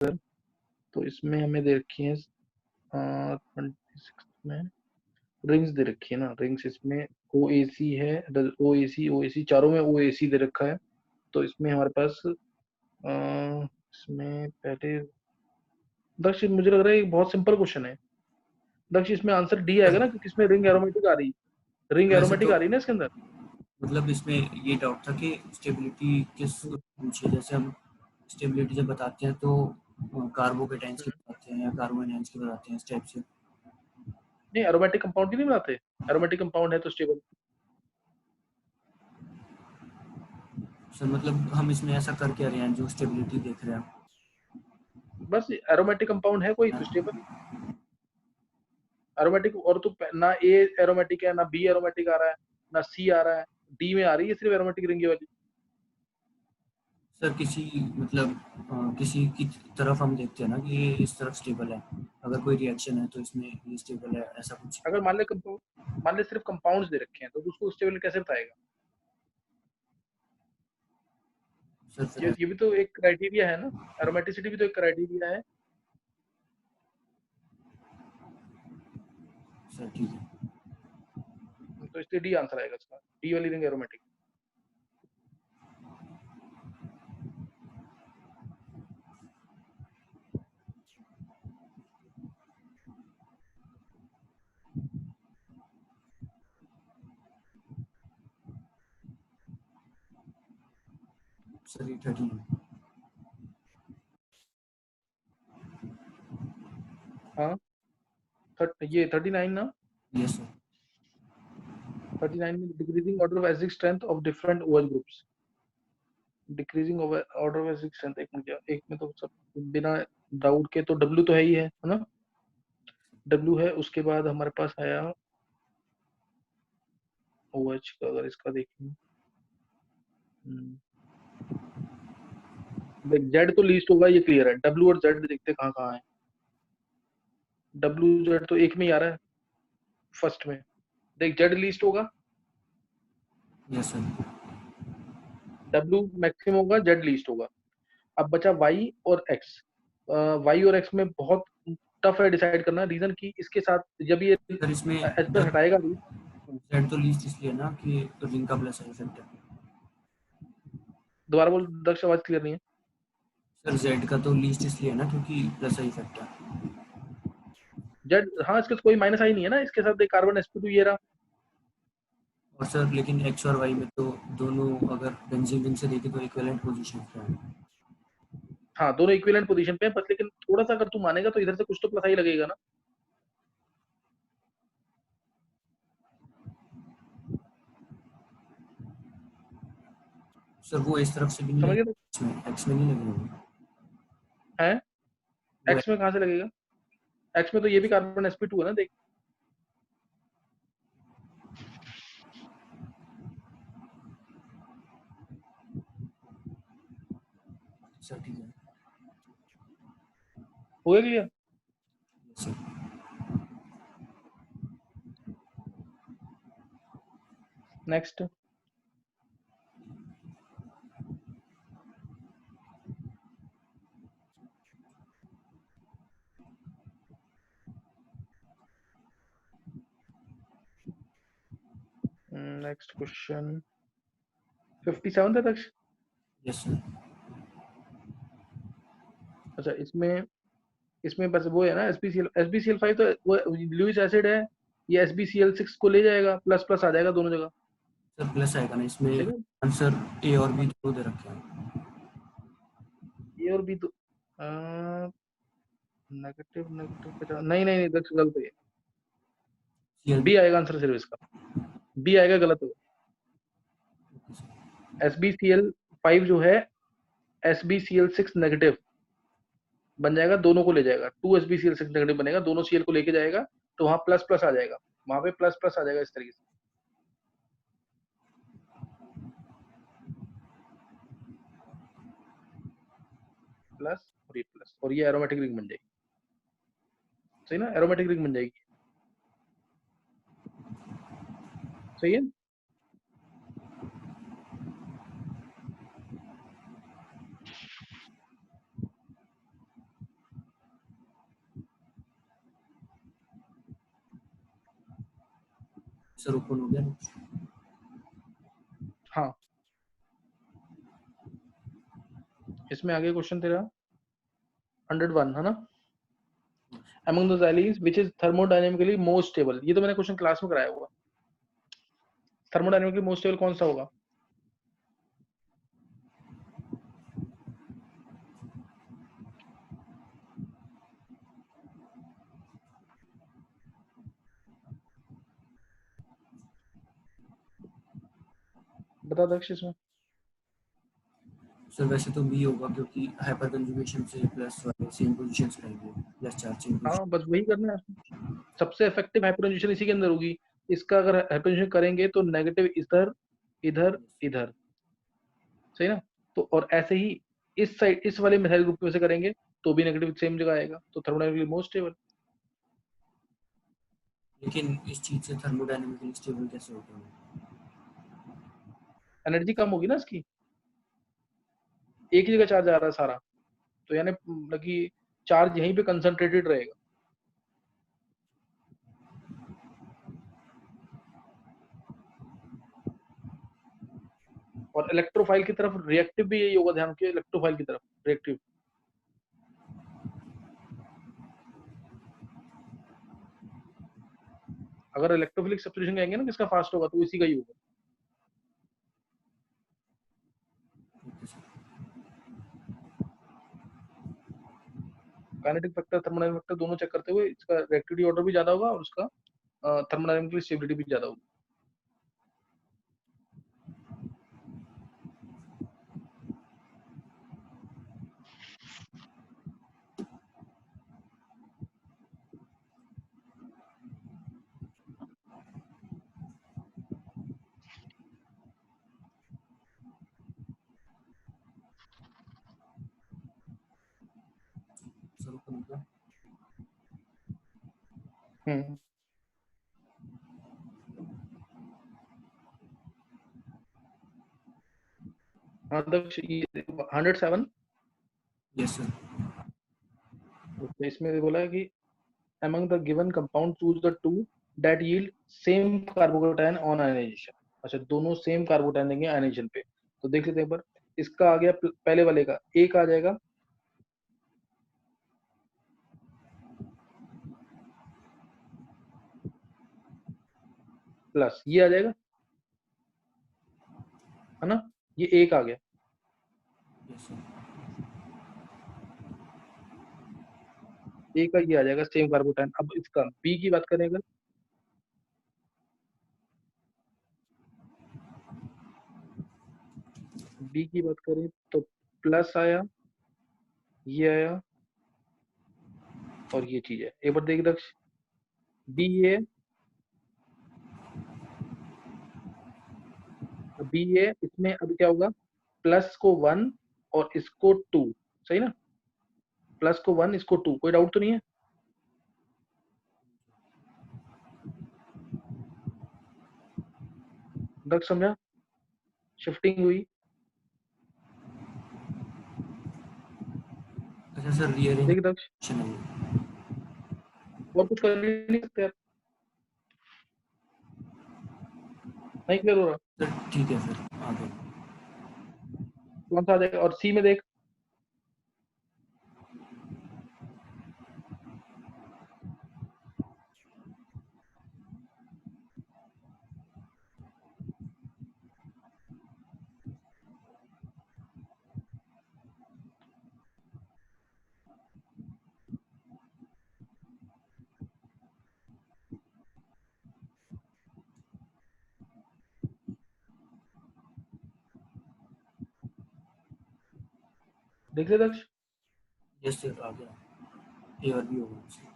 तो इसमें हमें दे रखी है 26 में रिंग्स दे रखी है ना, रिंग्स इसमें OAC है, OAC चारों में OAC दे रखा है। तो इसमें हमारे पास इसमें पहले दक्ष मुझे लग रहा है बहुत सिंपल क्वेश्चन है दक्ष, इसमें आंसर डी आएगा ना, क्योंकि इसमें रिंग एरोमेटिक आ रही तो है ना इसके अंदर। मतलब इसमें ये डाउट था कि स्टेबिलिटी किस पूछे, जैसे हम स्टेबिलिटी जब बताते हैं तो कार्बोकेटाइंस की बताते हैं या कार्बोनाइंस की बताते हैं इस टाइप से। नहीं, एरोमेटिक कंपाउंड की नहीं बनाते, एरोमेटिक कंपाउंड है तो स्टेबल। सर मतलब हम इसमें ऐसा कर क्या रहे हैं जो स्टेबिलिटी देख रहे हैं? बस एरोमेटिक कंपाउंड है कोई तो स्टेबल एरोमेटिक, और तो ना ए एरोमेटिक है, ना बी एरोमेटिक आ रहा है, ना सी आ रहा है, डी में आ रही है सिर्फ एरोमेटिक रिंग वाली। सर किसी मतलब किसी की तरफ हम देखते हैं ना कि ये इस तरफ स्टेबल है, अगर कोई रिएक्शन है तो इसमें ये स्टेबल है, ऐसा कुछ। अगर मान ले सिर्फ कंपाउंड्स दे रखे हैं तो उसको स्टेबल कैसे बताएगा? सर ये भी तो एक क्राइटेरिया है ना, एरोमेटिसिटी भी तो एक क्राइटेरिया है। सर ठीक है। तो इसलिए डी आंसर आएगा इसका, डी वाली रिंग एरोमेटिक। सर ये 13 हाँ, ये 39 ना, यस सर। 39 में decreasing order of acidic strength of different OH groups, decreasing order of acidic strength. एक में तो सब बिना डाउट के तो W तो है ही है ना, W है। उसके बाद हमारे पास आया OH का, अगर इसका देखें देख Z तो लीस्ट होगा, ये क्लियर है। W और Z देखते कहाँ कहाँ है। WZ तो एक में ही आ रहा है फर्स्ट में, देख Z लीस्ट होगा, यस सर। W मैक्सिमम होगा, Z लीस्ट होगा। अब बचा Y और X। Y और X में बहुत टफ है डिसाइड करना, रीजन की इसके साथ जब ये सर इसमें H पर हटाएगा भी। जेड तो लीस्ट इसलिए ना कि रिंग का प्लस इफेक्ट है। दोबारा बोल दक्ष, आवाज क्लियर नहीं है। सर जेड का तो लीस्ट इसलिए ना क्योंकि प्लस इफेक्ट है। Z, हाँ इसके कोई माइनस आई नहीं है ना, इसके साथ एक कार्बन sp2 ये रहा। और सर लेकिन एक्स और वाई में तो दोनों अगर बेंजीन रिंग से देखें तो इक्विवेलेंट पोजीशन पे है। हाँ दोनों इक्विवेलेंट पोजीशन पे है, बस लेकिन थोड़ा सा अगर तू मानेगा तो इधर से कुछ तो प्लस आई लगेगा ना। सर वो इस तरफ से भी नहीं समझ लगे, गए? एक्स में नहीं लगे होंगे है वो। एक्स में कहाँ से लगेगा? एक्स में तो ये भी कार्बन sp2 है ना, देख। सर ठीक है। हो गया clear? Sir next. Next question 57 था तक। Yes sir. अच्छा, इसमें बस वो है ना, SbCl5 तो वो लुइस एसिड है, ये SbCl6 को ले जाएगा, प्लस प्लस आ जाएगा दोनों जगह। सर प्लस आएगा ना इसमें, ठीक है, आंसर ए और बी दोनों दे रखे हैं। ये और भी तो नेगेटिव नेगेटिव बचा, नहीं नहीं नहीं दक्ष गलत है, सीएल बी आएगा आंसर सिर्फ इसका, बी आएगा, गलत है। SbCl5 जो है SbCl6 नेगेटिव बन जाएगा, दोनों को ले जाएगा, 2 SbCl6 नेगेटिव बनेगा, दोनों Cl को लेके जाएगा, तो वहां प्लस प्लस आ जाएगा, वहां पे प्लस प्लस आ जाएगा इस तरीके से, प्लस और ये एरोमेटिक रिंग बन जाएगी। सही ना, एरोमेटिक रिंग बन जाएगी। सही है। सर ओपन हो गया ना? हाँ, इसमें आगे क्वेश्चन तेरा 101 है ना, among those allies which is thermodynamically most stable, ये तो मैंने क्वेश्चन क्लास में कराया हुआ। थर्मोडायनेमिकली मोस्ट स्टेबल कौन सा होगा? बता दक्ष इसमें। सर वैसे तो बी होगा, क्योंकि हाइपर कंजुगेशन से प्लस वाले सेम पोजीशंस रहेंगे, प्लस चार्ज सेम हाँ, पोजीशन। बस वही करना है, सबसे इफेक्टिव हाइपरटेंशन इसी के अंदर होगी। इसका अगर हाइपरटेंशन करेंगे तो नेगेटिव इधर इधर इधर, सही ना? तो और ऐसे ही इस साइड इस वाले मिथाइल ग्रुप में से करेंगे तो भी नेगेटिव सेम जगह आएगा, तो थर्मोडायनेमिकली मोस्ट स्टेबल। लेकिन इस चीज से थर्मोडायनेमिकली स्टेबल कैसे होता है? एनर्जी कम होगी ना इसकी, एक ही जगह चार्ज आ रहा है सारा, तो यानी मतलब कि चार्ज यहीं पे कंसंट्रेटेड रहेगा। और इलेक्ट्रोफाइल की तरफ रिएक्टिव भी यही होगा, ध्यान रखिए, इलेक्ट्रोफाइल की तरफ रिएक्टिव। अगर इलेक्ट्रोफिलिक सब्स्टिट्यूशन कहेंगे ना किसका फास्ट होगा, तो इसी का ही होगा। काइनेटिक फैक्टर थर्मोडायनामिक फैक्टर दोनों चेक करते हुए इसका रिएक्टिविटी ऑर्डर भी ज्यादा होगा और उसका थर्मोडायनामिक स्टेबिलिटी भी ज्यादा होगी। सर ओपन हो गया। हम्म, हाँ दक्ष, ये 107। Yes sir. तो इसमें बोला है कि among the given compound choose the two that yield same carbocation on ionization। अच्छा, दोनों सेम कार्बोकेटायन देंगे आयनाइजेशन पे। तो देख लेते हैं एक बार, इसका आ गया पहले वाले का एक आ जाएगा प्लस, ये आ जाएगा, है ना, ये एक आ गया। Yes sir. ए का ये आ जाएगा सेम कार्बोटाइन। अब इसका बी की बात करें अगर, बी की बात करें तो प्लस आया, ये आया और ये चीज है। एक बार देख दक्ष, बी ए, बी ए इसमें अब क्या होगा, प्लस को 1 और इसको 2, सही ना, प्लस को 1 इसको 2, कोई डाउट तो नहीं है? दक्ष समझा, शिफ्टिंग हुई। अच्छा सर, रीअरेंज देख दक्ष, है ये। और कुछ कर ही नहीं सकते यार, नहीं क्लियर हो रहा? सर ठीक है, फिर आगे। कौन सा आ जाएगा? और सी में देख, देख ले दक्ष। यस सर, आ गया। ए और बी होगा सर।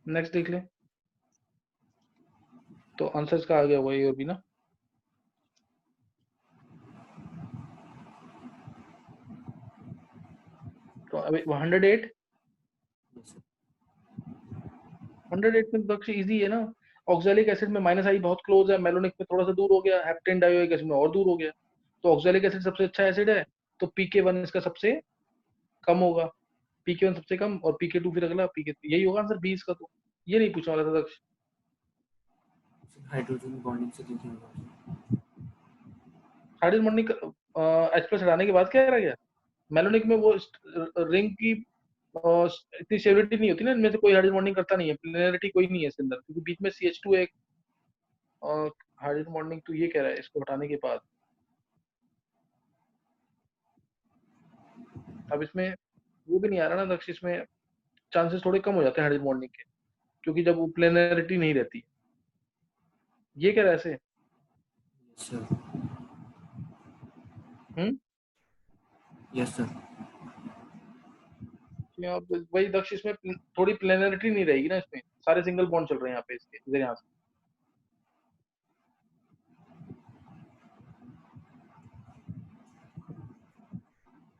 नेक्स्ट देख ले, तो आंसर्स का आ गया हुआ ये और भी ना। तो अभी 108, यस सर। 108 में दक्ष इजी है ना, ऑक्सैलिक एसिड में माइनस आई बहुत क्लोज है, मेलोनिक में थोड़ा सा दूर हो गया, हेप्टेन डाइओइक एसिड में और दूर हो गया। तो ऑक्सैलिक एसिड सबसे अच्छा एसिड है, तो पीके 1 इसका सबसे कम होगा, pk1 सबसे कम और pk2 फिर अगला pk, यही होगा आंसर 20 का। तो ये नहीं पूछने वाला था दक्ष। हाइड्रोजन बॉन्डिंग से देखेंगे। हाइड्रोजन बॉन्डिंग H+ हटाने के बाद क्या रह गया? मेलोनिक में वो रिंग की इतनी स्टेबिलिटी नहीं होती ना, इनमें से कोई हाइड्रोजन बॉन्डिंग करता नहीं है, प्लेनरिटी कोई नहीं है इसके अंदर, क्योंकि बीच में CH2 एक हाइड्रोजन बॉन्डिंग तो ये कह रहा है इसको हटाने के बाद। अब इसमें वो भी नहीं आ रहा ना दक्ष, इसमें चांसेस थोड़े कम हो जाते हैं हाइड्रोजन बॉन्डिंग के, क्योंकि जब वो प्लेनरिटी नहीं रहती। ये कह रहा है ऐसे। सर हम्म यस सर। अब वही दक्ष, इसमें थोड़ी प्लेनरिटी नहीं रहेगी ना, इसमें सारे सिंगल बॉन्ड चल रहे हैं यहाँ पे इसके इधर यहाँ से।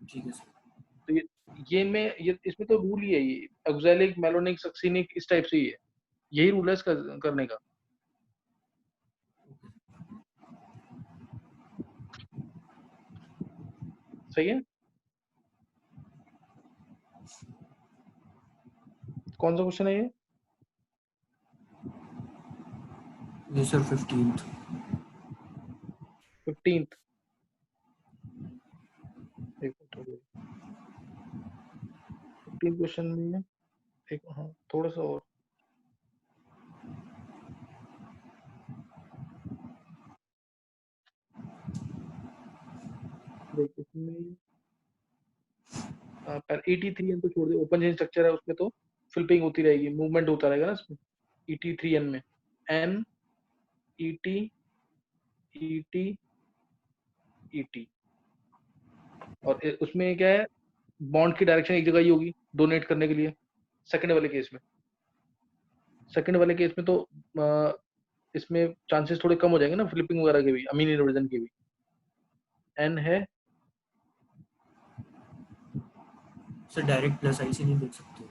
ठीक है सर। तो ये इनमें ये इसमें तो रूल ही है, ये ऑक्सैलिक मेलोनिक सक्सिनिक इस टाइप से ही है, यही रूल है इसका करने का। सही है। कौन सा क्वेश्चन है ये? ये सर 15th। 15th। एक 15 क्वेश्चन में एक, हाँ थोड़ा सा और देख इसमें 83N तो छोड़ दे, ओपन चेन स्ट्रक्चर है उसमें तो फ्लिपिंग होती रहेगी, मूवमेंट होता रहेगा ना इसमें। 83N में N ET ET ET, और उसमें क्या है, बॉन्ड की डायरेक्शन एक जगह ही होगी डोनेट करने के लिए। सेकंड वाले केस में, सेकंड वाले केस में तो इसमें चांसेस थोड़े कम हो जाएंगे ना फ्लिपिंग वगैरह के भी, अमीन इन्वर्जन के भी। N है सर डायरेक्ट प्लस आई से नहीं देख सकते,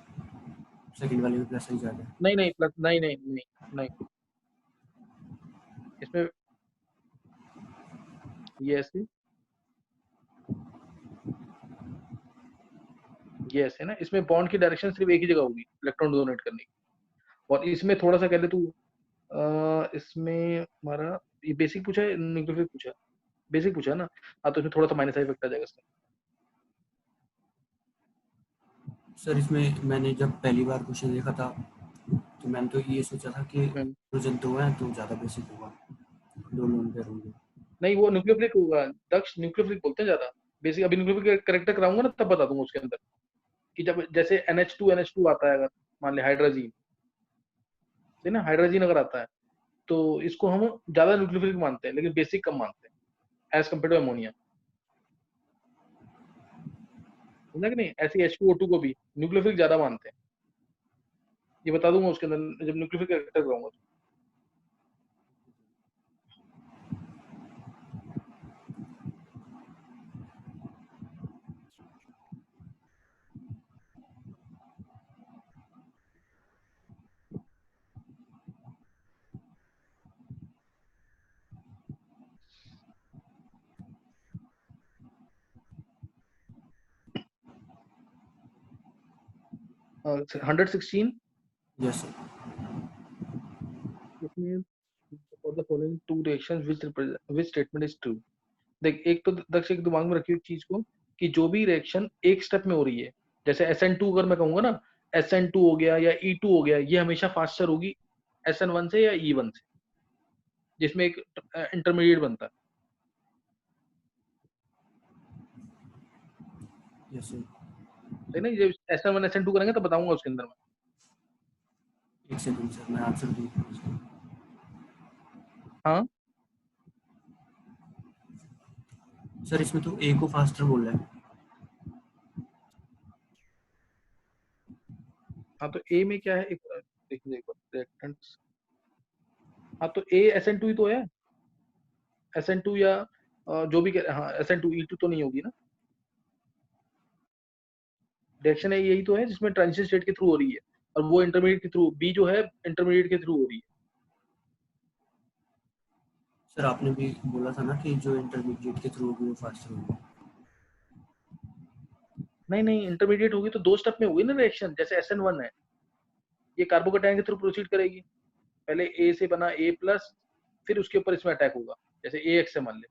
सेकंड वाले में प्लस आई ज़्यादा है। नहीं नहीं प्लस नहीं नहीं नहीं नहीं, इसमें ये ऐसे, ये ऐसे ना, इसमें बॉन्ड की डायरेक्शन सिर्फ एक ही जगह होगी इलेक्ट्रॉन डोनेट करने की। और इसमें थोड़ा सा कह ले तू, इसमें हमारा ये बेसिक पूछा है न्यूक्लियोफिलिक पूछा है, बेसिक पूछा है ना। हाँ तो इसमें थोड़ा सा माइनस इफेक्ट आ जाएगा इसका। सर इसमें मैंने जब पहली बार क्वेश्चन देखा था तो मैंने तो ये सोचा था कि हाइड्रोजन तो है तो ज़्यादा बेसिक होगा, दो लोन पेयर होंगे। नहीं वो न्यूक्लियोफिलिक होगा दक्ष, न्यूक्लियोफिलिक बोलते हैं ज्यादा। बेसिक अभी न्यूक्लियोफिलिक करेक्टर कराऊंगा ना तब बता दूंगा उसके अंदर, कि जब जैसे NH2 आता है, अगर मान ले हाइड्रोजीन, है ना, हाइड्रोजीन अगर आता है तो इसको हम ज्यादा न्यूक्लियोफिलिक मानते हैं, लेकिन बेसिक कम मानते हैं एज कम्पेयर टू अमोनिया, समझा कि नहीं? ऐसे H2O2 को भी न्यूक्लियोफिलिक ज्यादा मानते हैं। ये बता दूंगा उसके अंदर जब न्यूक्लियोफिलिक करेक्टर कराऊंगा। 116 यस सर। इसमें for the following two reactions which represent which statement is true। देख एक तो दक्ष एक दिमाग में रखियो एक चीज को, कि जो भी रिएक्शन एक स्टेप में हो रही है, जैसे SN2 अगर मैं कहूंगा ना, SN2 हो गया या E2 हो गया, ये हमेशा फास्टर होगी SN1 से या E1 से, जिसमें एक इंटरमीडिएट बनता है। Yes sir. है ना, जब SN1 SN2 करेंगे तो बताऊंगा उसके अंदर में। एक सेकंड सर मैं आंसर दूँ। हाँ सर इसमें तो ए को फास्टर बोल रहा है। हाँ तो ए में क्या है, एक देखिए एक बार reactants। हाँ तो ए SN2 ही तो है, SN2 या जो भी हाँ SN2 E2 तो नहीं होगी ना। रिएक्शन है यही तो है जिसमें ट्रांजिशन स्टेट के थ्रू हो रही है, और वो इंटरमीडिएट के थ्रू, बी जो है इंटरमीडिएट के थ्रू हो रही है। सर आपने भी बोला था ना कि जो इंटरमीडिएट के थ्रू होगी वो फास्टर होगी। नहीं इंटरमीडिएट होगी तो 2 स्टेप में होगी ना रिएक्शन, जैसे SN1 है, ये कार्बोकैटायन के थ्रू प्रोसीड करेगी, पहले A से बना A+, फिर उसके ऊपर इसमें अटैक होगा, जैसे AX से मान ले,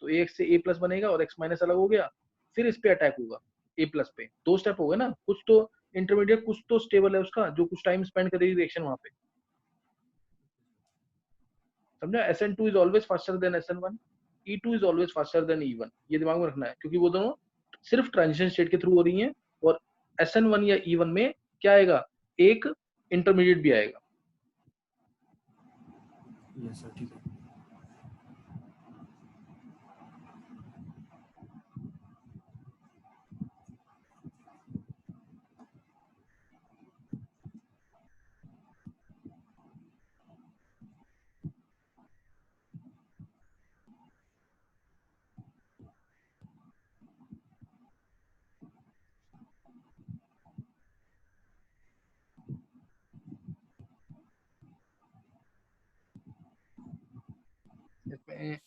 तो AX से A+ बनेगा और X- अलग हो गया, फिर इस पे अटैक होगा A+ पे, 2 स्टेप हो गए ना, कुछ तो इंटरमीडिएट कुछ तो स्टेबल है उसका, जो कुछ टाइम स्पेंड करेगी रिएक्शन वहां पे, समझा। SN2 is always faster than SN1, E2 is always faster than E1, ये दिमाग में रखना है, क्योंकि वो दोनों सिर्फ ट्रांजिशन स्टेट के थ्रू हो रही हैं, और SN1 या E1 में क्या आएगा, एक इंटरमीडिएट भी आएगा। यस सर, ठीक है। इसमें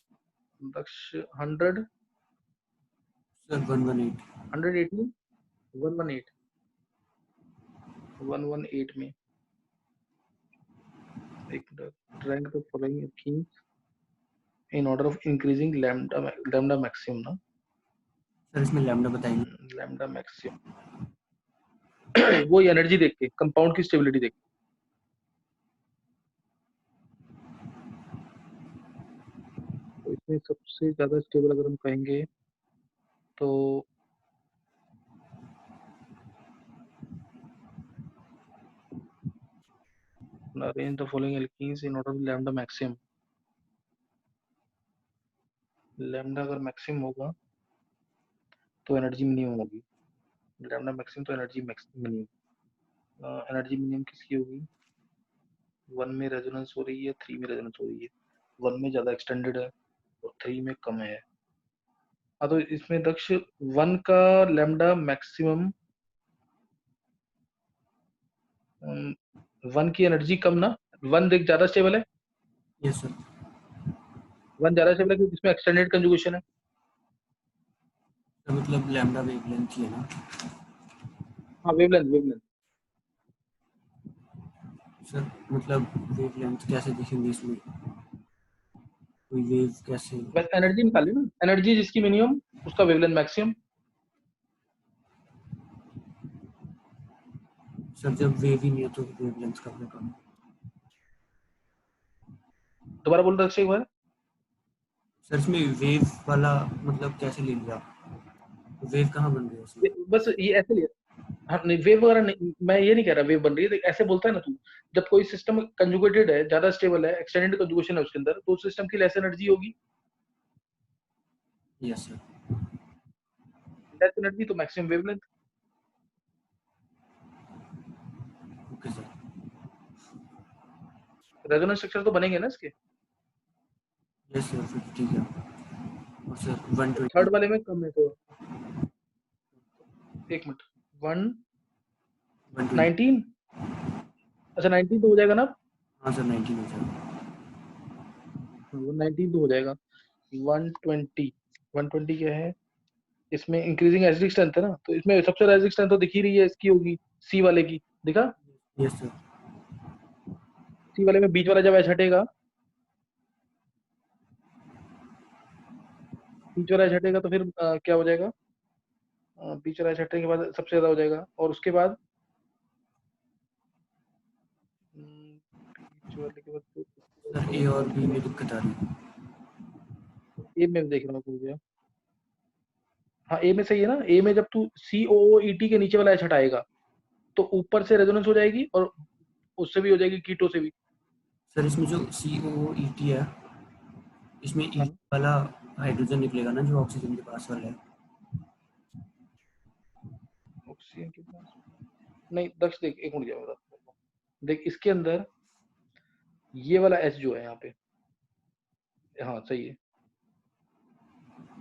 दक्ष 100, सर 118 118, 118, 118 में एक rank the following keys in order of increasing lambda maximum ना, सर इसमें लैम्डा बताएंगे। लैम्डा मैक्सिमम वो एनर्जी देख के, कंपाउंड की स्टेबिलिटी देख के, तो इसमें सबसे ज्यादा स्टेबल अगर हम कहेंगे तो arrange the following alkenes in order of lambda maximum, lambda अगर मैक्सिमम होगा तो एनर्जी मिनिमम होगी, लैम्डा मैक्सिमम तो एनर्जी मिनिमम, एनर्जी मिनिमम किसकी होगी, 1 में रेजोनेंस हो रही है, 3 में रेजोनेंस हो रही है, 1 में ज्यादा एक्सटेंडेड है और 3 में कम है। हाँ तो इसमें दक्ष 1 का लैम्डा मैक्सिमम, 1 की एनर्जी कम ना, 1 देख ज्यादा स्टेबल है, यस सर। 1 ज्यादा स्टेबल है क्योंकि इसमें एक्सटेंडेड कंजुगेशन है। तो मतलब लैम्डा वेवलेंथ ही है ना हाँ वेवलेंथ, सर, मतलब वेवलेंथ कैसे देखेंगे इसमें, कोई वेव कैसे? बस एनर्जी निकाली ना, एनर्जी जिसकी मिनिमम उसका वेवलेंथ मैक्सिमम। सर जब वेव ही नहीं है तो वेवलेंथ का क्या काम? दोबारा बोल दक्ष एक बार। सर इसमें वेव वाला मतलब कैसे ले लिया, वेव कहाँ बन गया उसमें? बस ये ऐसे लिया, हाँ नहीं वेव वगैरह नहीं, मैं ये नहीं कह रहा वेव बन रही है, देख ऐसे बोलता है ना तू, जब कोई सिस्टम कंजुगेटेड है, ज्यादा स्टेबल है, एक्सटेंडेड कंजुगेशन है उसके अंदर, तो उस सिस्टम की लेस एनर्जी होगी, यस सर। लेस एनर्जी तो maximum wavelength. Okay sir. Resonance structure तो बनेंगे ना इसके। यस सर, फिर ठीक है। और सर तो 120। थर्ड वाले में कम है तो एक मिनट, 120। 119, अच्छा 19 तो हो जाएगा ना, हाँ सर 19 हो जाएगा। 119 तो हो जाएगा, 120, 120 क्या है, इसमें इंक्रीजिंग एसिडिक स्ट्रेंथ है ना, तो इसमें सबसे ज्यादा एसिडिक स्ट्रेंथ तो दिख ही रही है, इसकी होगी सी वाले की, दिखा, यस सर। सी वाले में बीच वाला जब एच हटेगा, बीच वाला एच हटेगा तो फिर क्या हो जाएगा, बीच वाला एच हटने के बाद सबसे ज्यादा हो जाएगा, और उसके बाद बीच वाले के बाद सर ए और बी में दिक्कत आ रही है। ए में देख रहा हूँ भूल गया, हाँ ए में सही है ना, ए में जब तू सी ओ ई टी के नीचे वाला एच हटाएगा तो ऊपर से रेजोनेंस हो जाएगी और उससे भी हो जाएगी, कीटो से भी। सर इसमें जो COOET है, इसमें ई हाँ वाला हाइड्रोजन निकलेगा ना जो ऑक्सीजन के पास वाला है? ऑक्सीजन के पास नहीं, दक्ष देख एक मिनट जाओ, देख इसके अंदर ये वाला एच जो है यहाँ पे, हाँ सही है,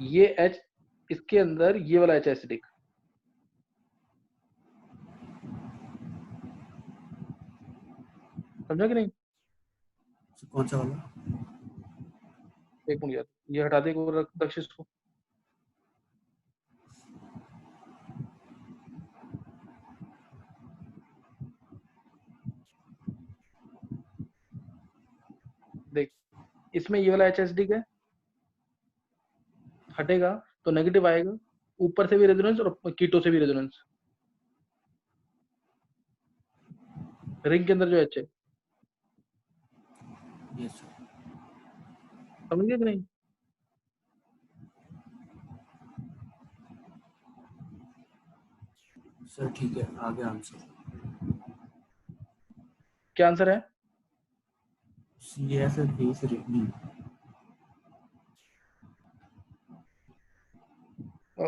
ये एच, इसके अंदर ये वाला एच एसिडिक, समझा कि नहीं। सर कौन सा वाला? एक मिनट यार, ये हटा दे को, रख दक्ष इसको, इसमें ये वाला HSD है, हटेगा तो नेगेटिव आएगा, ऊपर से भी रेजोनेंस और कीटो से भी रेजोनेंस, रिंग के अंदर जो H है, यस सर। समझ गए कि नहीं? सर ठीक है, आगे आंसर। क्या आंसर है? सी है सर, बेस नहीं।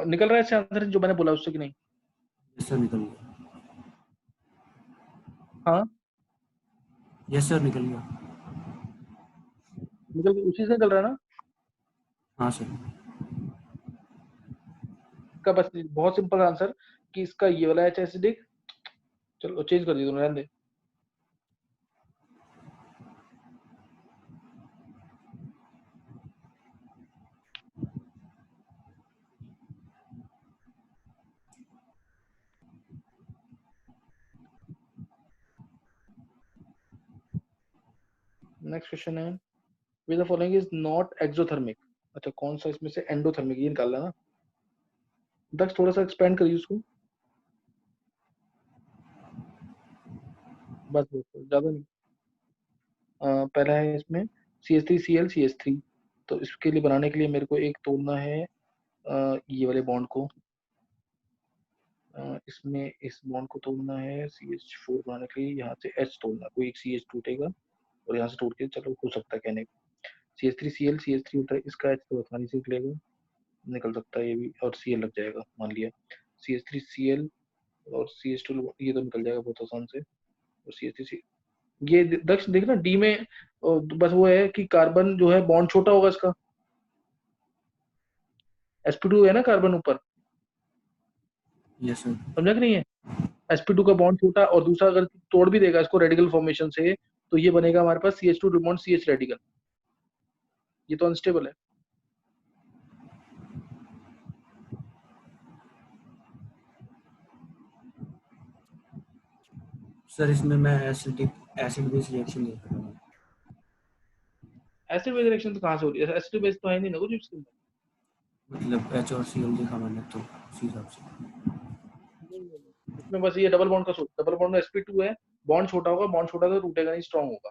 निकल रहा है इससे आंसर जो मैंने बोला उससे कि नहीं? यस सर, निकल गया। हाँ, यस सर, निकल गया। निकल उसी से निकल रहा है ना? हाँ सर। इसका बस बहुत सिंपल आंसर कि इसका ये वाला HSD, चलो चेंज कर दिया दोनों, रहने दे। नेक्स्ट क्वेश्चन है, which the following is not exothermic. अच्छा, कौन सा इसमें से एंडोथर्मिक, ये निकालना है ना? दक्ष थोड़ा सा एक्सपेंड करिए उसको, बस बस ज्यादा नहीं। पहला है इसमें CH3Cl CH3, तो इसके लिए बनाने के लिए मेरे को एक तोड़ना है ये वाले बॉन्ड को, इसमें इस बॉन्ड को तोड़ना है CH4 बनाने के लिए, यहाँ से H तोड़ना, कोई एक CH टूटेगा और यहाँ से टूट के, चलो हो सकता है कहने को CH3Cl CH3 होता है, इसका H तो आसानी से निकलेगा, निकल सकता है ये भी, और Cl लग जाएगा मान लिया, CH3Cl और CH2 ये तो निकल जाएगा बहुत आसान से, और CH3 ये दक्ष देखना डी में बस वो है कि कार्बन जो है बॉन्ड छोटा होगा इसका, sp2 है ना कार्बन ऊपर, यस सर। समझा कि नहीं है? sp2 का बॉन्ड छोटा, और दूसरा अगर तोड़ भी देगा इसको रेडिकल फॉर्मेशन से, तो ये बनेगा हमारे पास CH2 बॉन्ड CH रेडिकल, ये तो अनस्टेबल है। सर इसमें मैं एसिड बेस रिएक्शन देख रहा हूँ। एसिड बेस रिएक्शन तो कहाँ से हो रही है? एसिड बेस तो है नहीं ना कुछ इसके अंदर। मतलब H और Cl देखा मैंने, तो उसी हिसाब से। इसमें बस ये डबल बॉन्ड का सोच, डबल बॉन्ड में sp2 है, बॉन्ड छोटा होगा, बॉन्ड छोटा तो टूटेगा नहीं, स्ट्रांग होगा।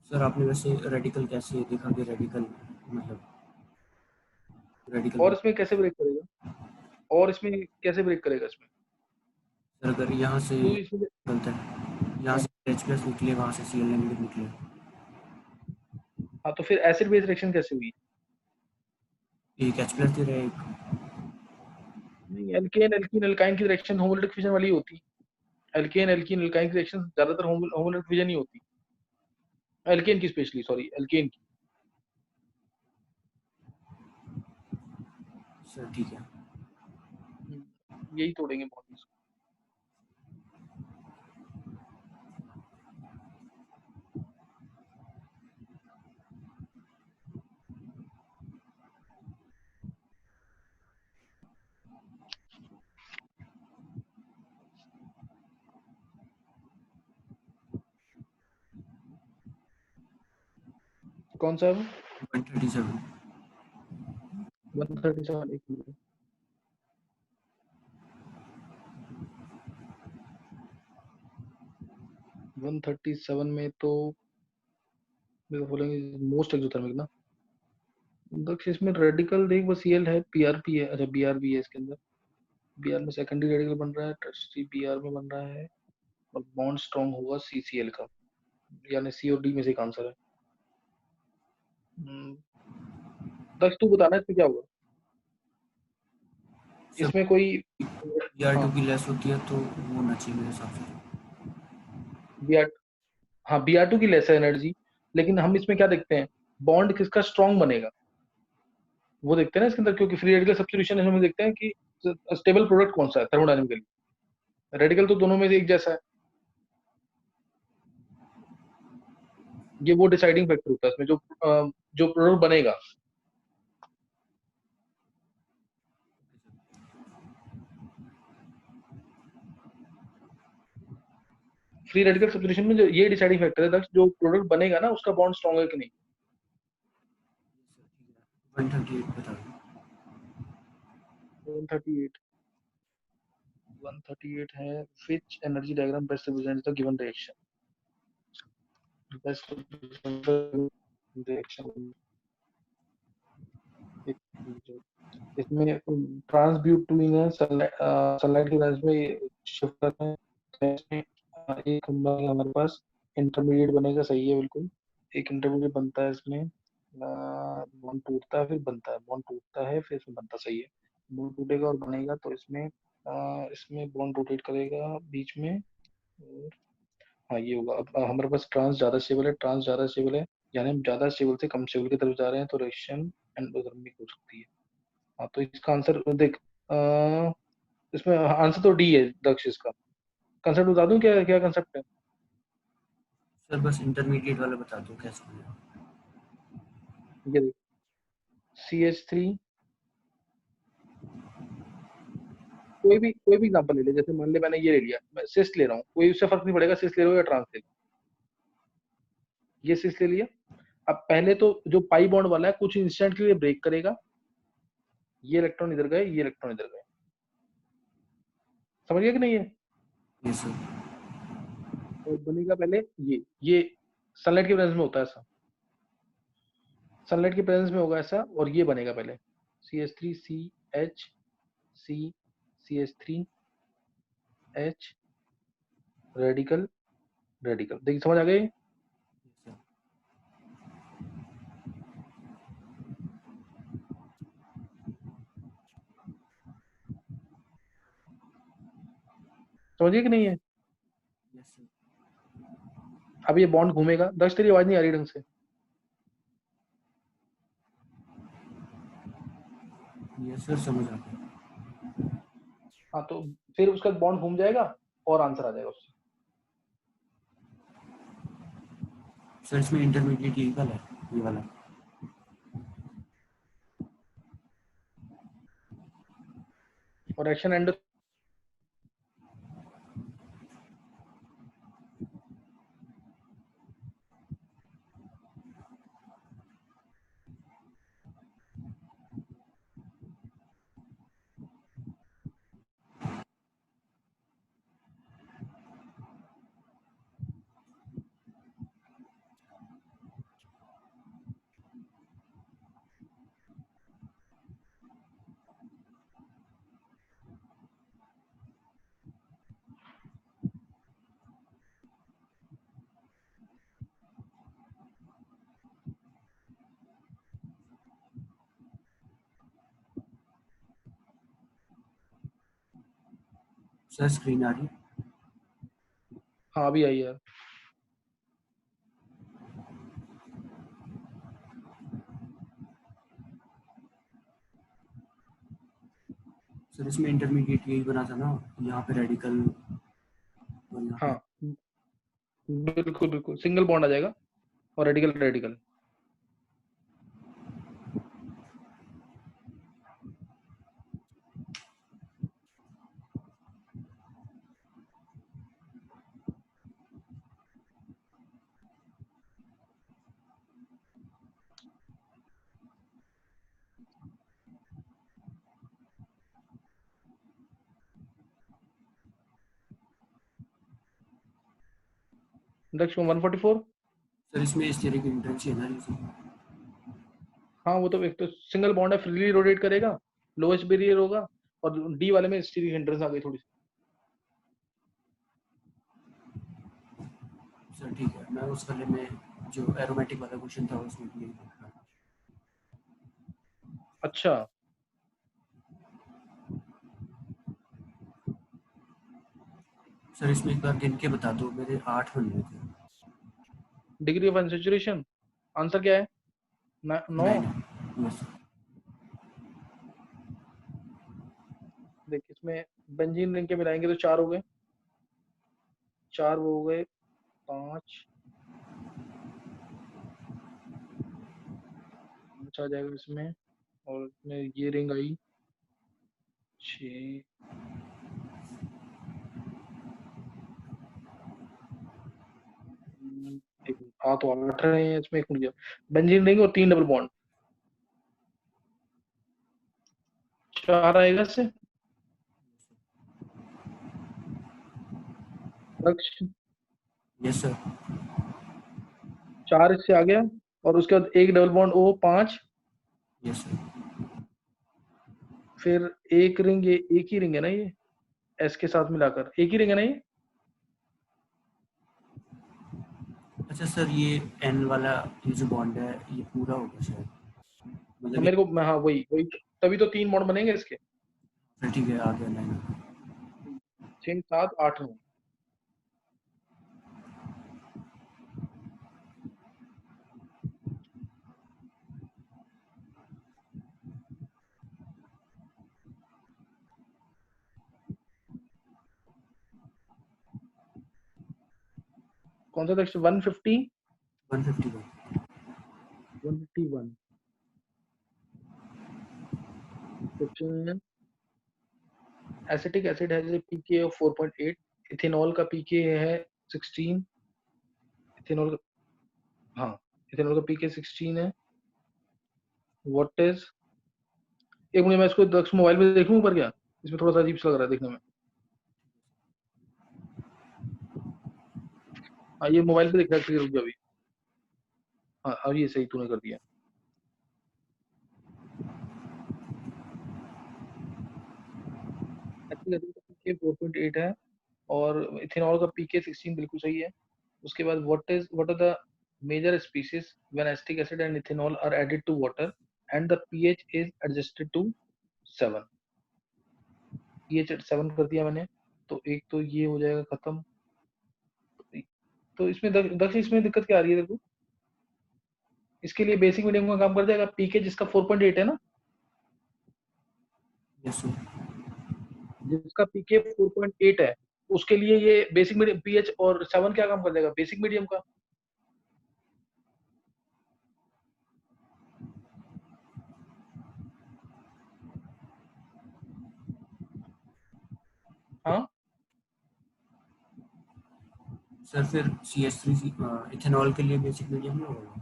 सर आपने वैसे रेडिकल कैसे देखा कि रेडिकल मतलब रेडिकल और में? इसमें कैसे ब्रेक करेगा, और इसमें कैसे ब्रेक करेगा इसमें? सर अगर यहाँ से क्योंकि इसमें निकलता है, यहाँ हाँ, से H प्लस निकले, वहाँ से Cl नेगेटिव निकले। हाँ तो फिर एसिड बेस रिएक्शन कैसे हुई? एक H प्लस दे रहा है, एक। नहीं, एल्केन एल्कीन एल्काइन की रिएक्शन होमोलैटिक फिजन वाली होती, एल्केन एल्कीन एल्काइन की रिएक्शन ज्यादातर होमोलैटिक फिजन ही होती, एल्केन की स्पेशली, सॉरी एल्केन की। सर ठीक है। यही तोड़ेंगे बॉन्ड्स। कौन सा है वो? 137। 137, एक मिनट। 137 में तो बोलेंगे मोस्ट एक्सोथर्मिक ना, दक्ष इसमें रेडिकल देख, बस Cl है, Prp है, अच्छा Br भी है इसके अंदर, Br में सेकेंडरी रेडिकल बन रहा है, टर्सरी Br में बन रहा है, और बॉन्ड स्ट्रॉन्ग होगा CCl का, यानी C और D में से एक आंसर है। दक्ष तू बताना इसमें क्या होगा, सर इसमें कोई Br2 हाँ की लेस होती है तो वो होना चाहिए मेरे हिसाब से। Br, हाँ Br2 की लेस है एनर्जी, लेकिन हम इसमें क्या देखते हैं, बॉन्ड किसका स्ट्रॉन्ग बनेगा वो देखते हैं ना इसके अंदर, क्योंकि फ्री रेडिकल सब्स्टिट्यूशन में देखते हैं कि स्टेबल प्रोडक्ट कौन सा है थर्मोडायनेमिकली, रेडिकल तो दोनों में से एक जैसा है, ये वो डिसाइडिंग फैक्टर होता है इसमें, जो प्रोडक्ट बनेगा। फ्री रेडिकल सब्स्टिट्यूशन में जो ये डिसाइडिंग फैक्टर है दक्ष, जो प्रोडक्ट बनेगा ना उसका बॉन्ड स्ट्रॉन्ग है कि नहीं। 138 बता दो। 138 138 है which energy diagram best represents the given reaction, best reaction इसमें ट्रांसब्यूटिन है सनलाइट की वजह में शिफ्ट करते हैं, तो इसमें एक हमारे पास इंटरमीडिएट बनेगा, सही है बिल्कुल, एक इंटरमीडिएट बनता है इसमें, बॉन्ड टूटता है फिर बनता है, बॉन्ड टूटता है फिर इसमें बनता, सही है, बॉन्ड टूटेगा और बनेगा तो इसमें इसमें बॉन्ड रोटेट करेगा बीच में, और हाँ ये होगा। अब हमारे पास ट्रांस ज्यादा स्टेबल है, ट्रांस ज्यादा स्टेबल है, यानी हम ज्यादा स्टेबल से कम स्टेबल की तरफ जा रहे हैं, तो रिएक्शन एंडोथर्मिक हो सकती है। हाँ तो इसका आंसर देख, इसमें आंसर तो डी है दक्ष, इसका कंसेप्ट बता दूं, क्या क्या कंसेप्ट है। सर बस इंटरमीडिएट वाला बता दो कैसे बनेगा। ये देख CH3, कोई भी एग्जांपल ले ले, जैसे मान ले मैंने ये ले लिया, मैं सिस ले रहा हूँ, कोई उससे फर्क नहीं पड़ेगा सिस ले रहा हूँ या ट्रांस ले, ये सिस ले लिया। अब पहले तो जो पाई बॉन्ड वाला है कुछ इंस्टेंट के लिए ब्रेक करेगा, ये इलेक्ट्रॉन इधर गए, ये इलेक्ट्रॉन इधर गए, समझ गया कि नहीं है। ये सर। और बनेगा पहले ये सनलाइट की प्रेजेंस में होता है ऐसा, सनलाइट की प्रेजेंस में होगा ऐसा, और ये बनेगा पहले CH3 CH C CH3 H radical radical, देखिए समझ आ गई। समझिए कि नहीं है। Yes sir. अब ये बॉन्ड घूमेगा, दक्ष तेरी आवाज नहीं आ रही ढंग से। यस सर समझ आ गया। हाँ तो फिर उसका बॉन्ड घूम जाएगा और आंसर आ जाएगा उससे। सर इसमें इंटरमीडिएट यही वाला है, ये वाला। और एक्शन एंड सर स्क्रीन आ रही है। हाँ अभी आई यार। सर इसमें इंटरमीडिएट यही बना था ना, यहाँ पे रेडिकल और यहाँ पे। हाँ बिल्कुल बिल्कुल, सिंगल बॉन्ड आ जाएगा और रेडिकल रेडिकल। दक्ष 144। सर इसमें स्टेरिक इंटेंस है ना रीजन। हाँ वो तो एक तो सिंगल बॉन्ड है, फ्रीली रोटेट करेगा, लोएस्ट बैरियर होगा, और डी वाले में स्टीरिक हिंड्रेंस आ गई थोड़ी सी। सर ठीक है, मैं उस वाले में जो एरोमेटिक वाला क्वेश्चन था उसमें भी यही देख रहा था। अच्छा सर इसमें एक बार गिन के बता दो, मेरे 8 बन रहे थे। डिग्री ऑफ अनसैचुरेशन, आंसर क्या है, 9। 9। यस। देख इसमें बेंजीन रिंग के मिलाएंगे तो 4 हो गए, 4 वो हो गए, 5 आ जाएगा इसमें, और इसमें ये रिंग आई 6, हाँ तो 8 रहे हैं इसमें, एक मिनट, बेंजीन रिंग और 3 डबल बॉन्ड, 4 आएगा इससे। लक्ष्य यस सर। 4 इससे आ गया, और उसके बाद एक double bond O 5, yes sir. फिर एक रिंग, ये एक ही रिंग है ना, ये S के साथ मिलाकर एक ही रिंग है ना ये। अच्छा सर, ये एन वाला ये जो बॉन्ड है ये पूरा होगा शायद, मतलब मेरे को, हाँ वही वही, तभी तो 3 बॉन्ड बनेंगे इसके। फिर ठीक है, आ गया 9। 6 7 8 9। कौन सा लक्ष्य? 150 151। 151 क्वेश्चन है। Acetic acid has a pK of 4.8, ethanol का पीके है 16, इथेनॉल का, हाँ इथेनॉल का पीके 16 है। व्हाट इज, एक मिनट मैं इसको दक्ष मोबाइल पे देखूं ऊपर क्या, इसमें थोड़ा सा अजीब सा लग रहा है देखने में। हाँ ये मोबाइल पे दिख रहा है क्लियर, रुक जा अभी। हाँ अब ये सही तूने कर दिया। एसिटिक एसिड का पीके 4.8 है, और इथेनॉल का पीके 16 बिल्कुल सही है। उसके बाद what are the major species when acetic acid and ethanol are added to water and the pH is adjusted to 7। PH 7 कर दिया मैंने, तो एक तो ये हो जाएगा खत्म। तो इसमें दक्ष इसमें दिक्कत क्या आ रही है तेरे को? इसके लिए बेसिक मीडियम का काम कर जाएगा, पीके जिसका 4.8 है ना, यस सर। जिसका पीके 4.8 है, उसके लिए ये बेसिक मीडियम पीएच और 7 क्या काम कर जाएगा, बेसिक मीडियम का। हाँ सर फिर CH3 इथेनॉल के लिए बेसिक मीडियम नहीं होगा?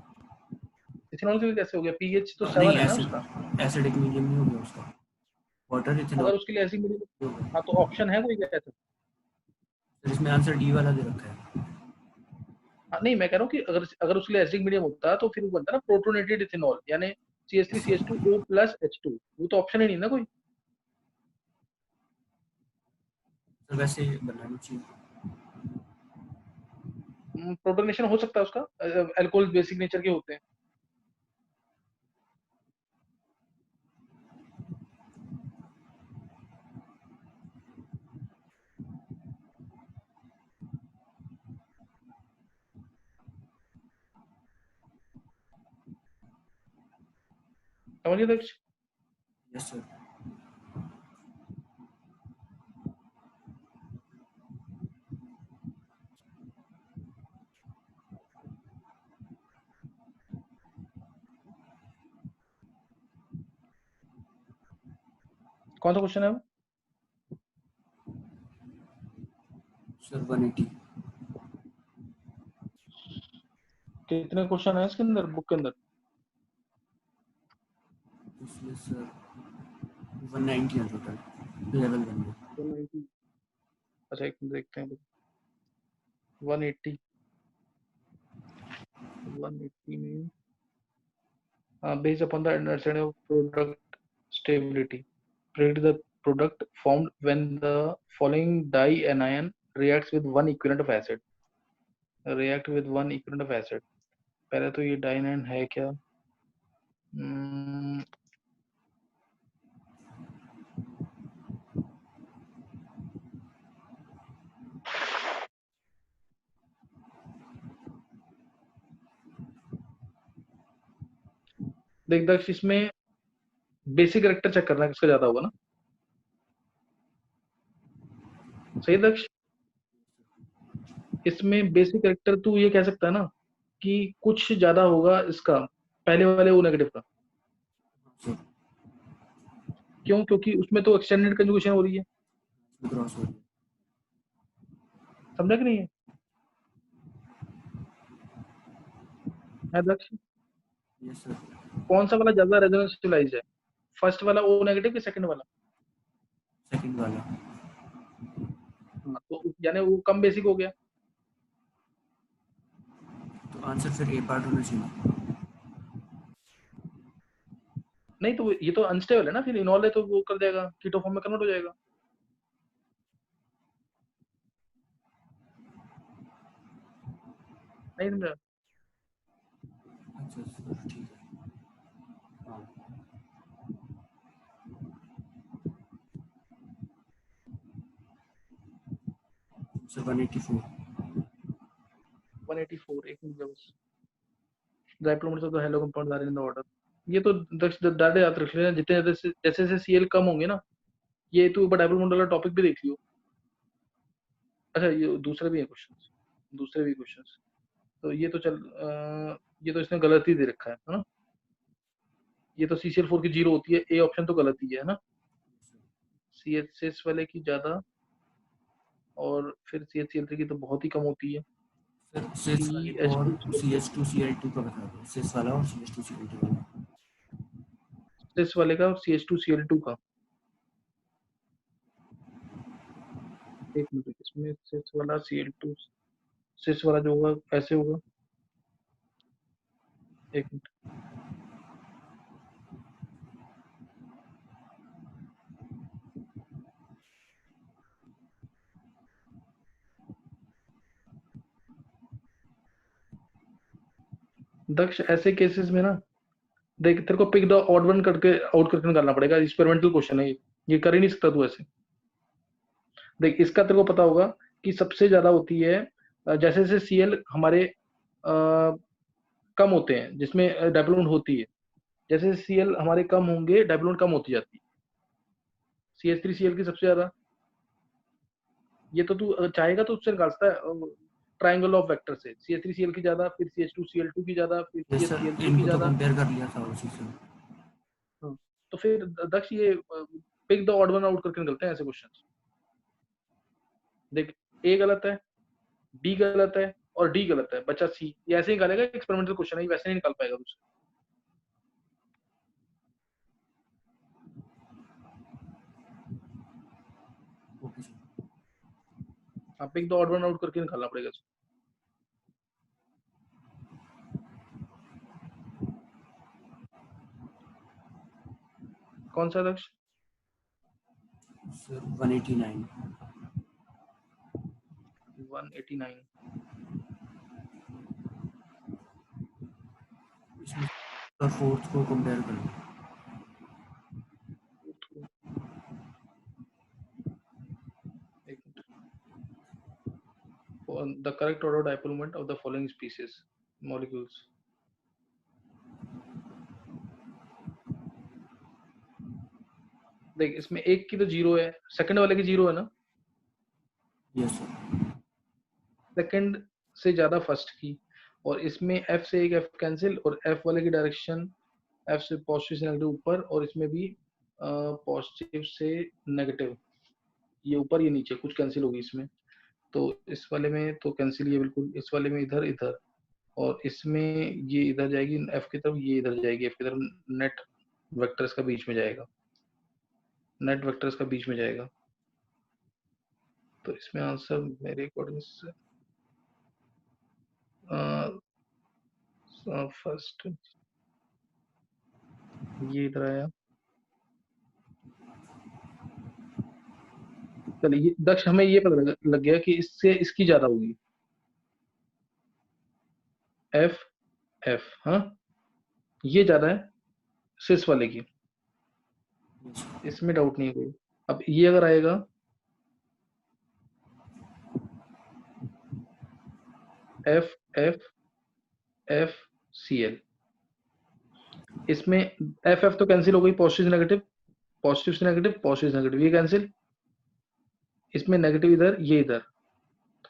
इथेनॉल के लिए कैसे हो गया, पीएच तो नहीं, 7 है ना उसका। एसिडिक मीडियम नहीं हो गया उसका, वाटर इथेनॉल अगर उसके लिए ऐसी मीडियम, होगा। हाँ तो ऑप्शन है कोई क्या ऐसा? सर इसमें आंसर डी वाला दे रखा है। हाँ नहीं मैं कह रहा हूँ कि अगर अगर उसके लिए एसिडिक मीडियम होता तो फिर वो बनता ना प्रोटोनेटेड इथेनॉल, यानी CH3CH2O+H2, वो तो ऑप्शन ही नहीं ना कोई। सर वैसे बनानी चाहिए। प्रोटोनेशन हो सकता है उसका, अल्कोहल बेसिक नेचर के होते हैं। समझिए दक्ष। Yes sir. कौन सा क्वेश्चन है वो? सर 180। कितने क्वेश्चन है इसके अंदर, बुक के अंदर? इसमें सर 190 है टोटल, लेवल 1 में। 190। अच्छा एक मिनट देखते हैं। 180, 180 में based upon the understanding of product stability, predict the product formed when the following dianion reacts with one equivalent of acid, react with one equivalent of acid। पहले तो ये डाइनाइन है क्या? Hmm, देख दक्ष इसमें बेसिक कैरेक्टर चेक करना किसका ज्यादा होगा ना, सही दक्ष? इसमें बेसिक कैरेक्टर तू ये कह सकता है ना कि कुछ ज्यादा होगा इसका, पहले वाले वो नेगेटिव का। सर क्यों? क्योंकि उसमें तो एक्सटेंडेड कंजुगेशन हो रही है, क्रॉस हो गया। समझा कि नहीं है? है दक्ष? Yes sir. कौन सा वाला ज्यादा रेजोनेंस स्टेबलाइज है, फर्स्ट वाला O नेगेटिव कि सेकंड वाला? सेकंड वाला। हाँ, तो यानी वो कम बेसिक हो गया। तो आंसर फिर ए पार्ट होना चाहिए। नहीं तो ये तो अनस्टेबल है ना, फिर इनॉल है तो वो कर देगा, कीटो फॉर्म में कन्वर्ट हो जाएगा। नहीं समझा? अच्छा सर ठीक है। हाँ सर 184। 184 एक मिनट बस। Diplomats of the hello compound are in the order. ये तो डाटा याद रख लेना, जितने जैसे जैसे सीएल कम होंगे ना, ये तो ऊपर डाइप्लोमेट वाला टॉपिक भी देख लियो। अच्छा ये दूसरे भी है क्वेश्चंस, दूसरे भी क्वेश्चंस। तो ये तो चल ये तो इसने गलत ही दे रखा है ना। ये तो CCl4 की 0 होती है, ए ऑप्शन तो गलत ही है ना। CH6 वाले की ज्यादा, और फिर CHCl3 की तो बहुत ही कम होती है। सर सिस वाले को और CH2 CH2Cl2 का बता दो, सिस वाला और CH2Cl2 वाला। सिस वाले का और CH2Cl2 का। एक मिनट, इसमें सिस वाला Cl2 सिस वाला जो होगा ऐसे होगा, एक मिनट। दक्ष ऐसे केसेस में ना, देख तेरे को पिक द ऑड वन करके आउट करके निकालना पड़ेगा, एक्सपेरिमेंटल क्वेश्चन है ये कर ही नहीं सकता तू ऐसे। देख इसका तेरे को पता होगा कि सबसे ज्यादा होती है जैसे जैसे सीएल हमारे कम होते हैं जिसमें डाइप्लोमेट होती है, जैसे सीएल हमारे कम होंगे डाइप्लोमेट कम होती जाती है। CH3Cl की सबसे ज्यादा, ये तो तू अगर चाहेगा तो उससे निकाल सकता है ट्रायंगल ऑफ वेक्टर से। CH3Cl की ज्यादा, फिर CH2Cl2 की ज्यादा, फिर यस सर, CHCl3 की इनको तो ज्यादा। कंपेयर कर लिया था उसी से। हाँ, तो फिर दक्ष ये pick the odd one out करके निकलते हैं ऐसे क्वेश्चंस। देख ए गलत है, बी गलत है और डी गलत है, बचा सी। ये ऐसे ही निकालेगा, एक्सपेरिमेंटल क्वेश्चन है, वैसे नहीं निकाल पाएगा दूसरा। Okay sir. आप pick the odd one out करके निकालना पड़ेगा इसको। कौन सा दक्ष? सर 189। 189। इसमें और फोर्थ को कंपेयर कर लो। The correct order of dipole of the following species molecules. देख इसमें एक की तो 0 है, सेकंड वाले की 0 है ना। Yes sir. सेकंड से ज्यादा फर्स्ट की, और इसमें F से एक F कैंसिल, और F वाले की डायरेक्शन F से पॉजिटिव से नेगेटिव ऊपर, और इसमें भी पॉजिटिव से नेगेटिव, ये ऊपर ये नीचे कुछ कैंसिल होगी इसमें। तो इस वाले में तो कैंसिल, ये बिल्कुल इस वाले में इधर इधर, और इसमें ये इधर जाएगी F की तरफ, ये इधर जाएगी F की तरफ, नेट वेक्टर्स का बीच में जाएगा, नेट वेक्टर्स का बीच में जाएगा। तो इसमें आंसर मेरे अकॉर्डिंग से फर्स्ट ये इधर आया। चलिए दक्ष हमें ये पता लग गया कि इससे इसकी ज्यादा होगी, F F। हाँ ये ज्यादा है सिस वाले की, इसमें डाउट नहीं है कोई। अब ये अगर आएगा F F F Cl, इसमें F F तो कैंसिल हो गई, पॉजिटिव से नेगेटिव, पॉजिटिव से नेगेटिव, पॉजिटिव से नेगेटिव, ये कैंसिल, इसमें नेगेटिव इधर, ये इधर,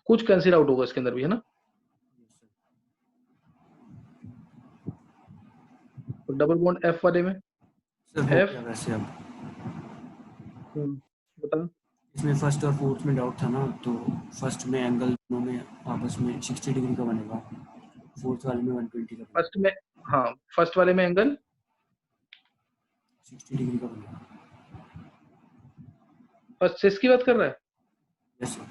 कुछ कैंसिल आउट होगा इसके अंदर भी, है ना। तो डबल बॉन्ड F वाले में सर हो F गया वैसे अब। बता। इसमें फर्स्ट और फोर्थ में डाउट था ना, तो फर्स्ट में एंगल दोनों में आपस में 60 डिग्री का बनेगा। फोर्थ वाले में 120 का फर्स्ट में, हाँ फर्स्ट वाले में एंगल 60 डिग्री का बनेगा। फर्स्ट सिस की बात कर रहा है, यस सर।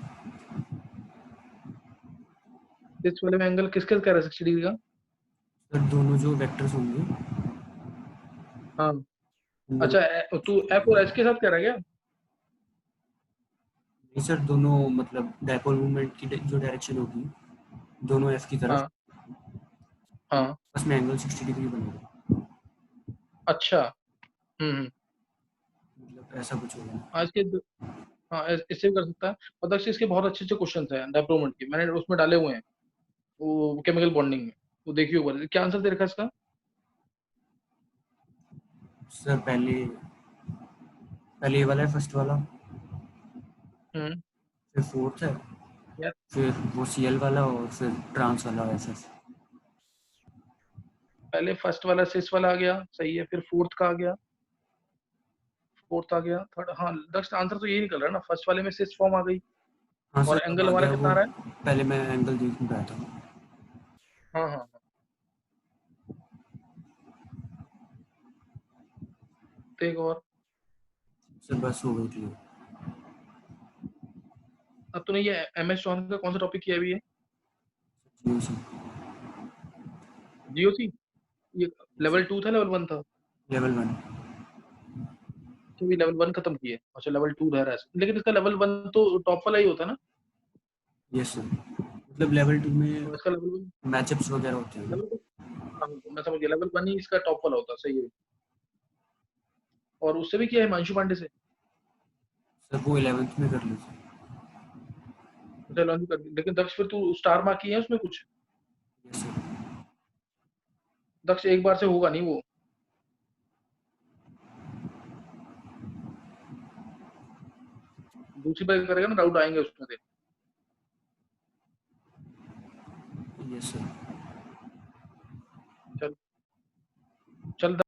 सिस वाले में एंगल किसके कह रहा है 60 डिग्री का? सर दोनों जो वेक्टर्स होंगे हाँ उन अच्छा, दोनों तू एफ और एच के साथ कह रहा है क्या? नहीं सर, दोनों मतलब डायपोल मूवमेंट की जो डायरेक्शन होगी दोनों एफ की तरफ, हाँ हाँ बस में एंगल 60 डिग्री बनेगा। अच्छा। मतलब ऐसा कुछ होगा। आज के हाँ इससे भी कर सकता है। और दक्ष इसके बहुत अच्छे अच्छे क्वेश्चन हैं डेवलपमेंट के, मैंने उसमें डाले हुए हैं वो केमिकल बॉन्डिंग में, वो देखिए ऊपर क्या आंसर दे रखा है इसका। सर पहले पहले ये वाला है फर्स्ट वाला, हम्म फिर फोर्थ है, यार फिर वो सीएल वाला और फिर ट्रांस वाला एसएस। पहले फर्स्ट वाला सिस वाला आ गया, सही है, फिर फोर्थ का आ गया, फोर्थ आ गया, थर्ड, हाँ दक्ष आंसर तो यही निकल रहा है ना, फर्स्ट वाले में सिस फॉर्म आ गई। हाँ और सर अब एंगल आ हमारा गया कितना वो, आ रहा है? पहले मैं एंगल देख नहीं पाया था। हाँ हाँ हाँ, तो एक और। सर बस हो गई क्लियर। अब तूने ये एम एस चौहान का कौन सा टॉपिक किया अभी है? जी सर। जीओसी, ये लेवल 2 था लेवल 1 था? लेवल 1। तो भी लेवल 1 खत्म किए, अच्छा लेवल 2 रह रहा है, लेकिन इसका लेवल 1 तो टॉप वाला ही होता है ना? यस सर, मतलब लेवल 2 में और इसका लेवल 1, मैचअप्स वगैरह होते हैं ना। लेवल 2, हाँ मैं समझ गया, लेवल 1 ही इसका टॉप वाला होता है, सही है। और उससे भी किया है हिमांशु पांडे से? सर वो 11th में कर लीजिए। अच्छा लॉन्च कर दी, लेकिन दक्ष फिर तू स्टार मार्क किए हैं उसमें कुछ? Yes sir. दक्ष एक बार से होगा नहीं वो, दूसरी बार करेगा ना डाउट आएंगे उसमें से। Yes sir. चल चल